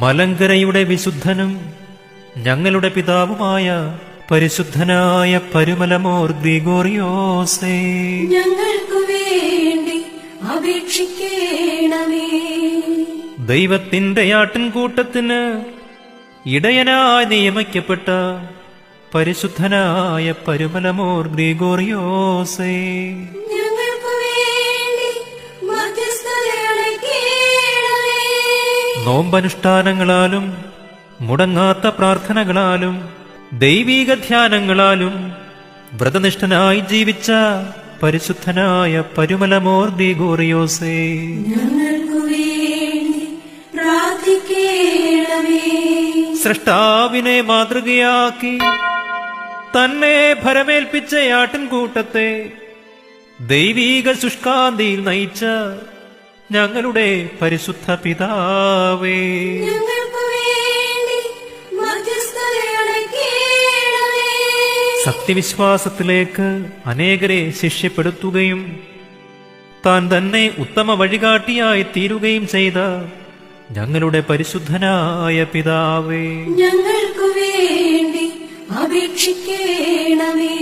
മലങ്കരയുടെ വിശുദ്ധനും ഞങ്ങളുടെ പിതാവുമായ പരിശുദ്ധനായ പരുമലമോർ ഗ്രിഗോറിയോസേ, ഞങ്ങൾക്കു വേണ്ടി അപേക്ഷിക്കണമേ. ദൈവത്തിന്റെ ആട്ടിൻകൂട്ടത്തിന് ഇടയനായി നിയമിക്കപ്പെട്ട പരിശുദ്ധനായ പരുമലമോർ ഗ്രിഗോറിയോസേ, ഞങ്ങൾക്കു വേണ്ടി മധ്യസ്ഥത അണയ്ക്കണമേ. നോമ്പനുഷ്ഠാനങ്ങളാലും മുടങ്ങാത്ത പ്രാർത്ഥനകളാലും ദൈവീക ധ്യാനങ്ങളാലും വ്രതനിഷ്ഠനായി ജീവിച്ച പരിശുദ്ധനായ പരുമലമോർ ഗ്രിഗോറിയോസേ, ഞങ്ങൾക്കു വേണ്ടി പ്രാർത്ഥിക്കണമേ. സൃഷ്ടാവിനെ മാതൃകയാക്കി തന്നെ ഭരമേൽപ്പിച്ച ആട്ടിൻകൂട്ടത്തെ ദൈവീക ശുഷ്കാന്തിയിൽ നയിച്ച ഞങ്ങളുടെ പരിശുദ്ധ പിതാവേ, ഞങ്ങൾക്കു വേണ്ടി മധ്യസ്ഥത അണയ്ക്കണമേ. സത്യവിശ്വാസത്തിലേക്ക് അനേകരെ ശിഷ്യപ്പെടുത്തുകയും താൻ തന്നെ ഉത്തമ വഴികാട്ടിയായി തീരുകയും ചെയ്ത ഞങ്ങളുടെ പരിശുദ്ധനായ പിതാവേ, ഞങ്ങൾക്കു വേണ്ടി അപേക്ഷിക്കണമേ.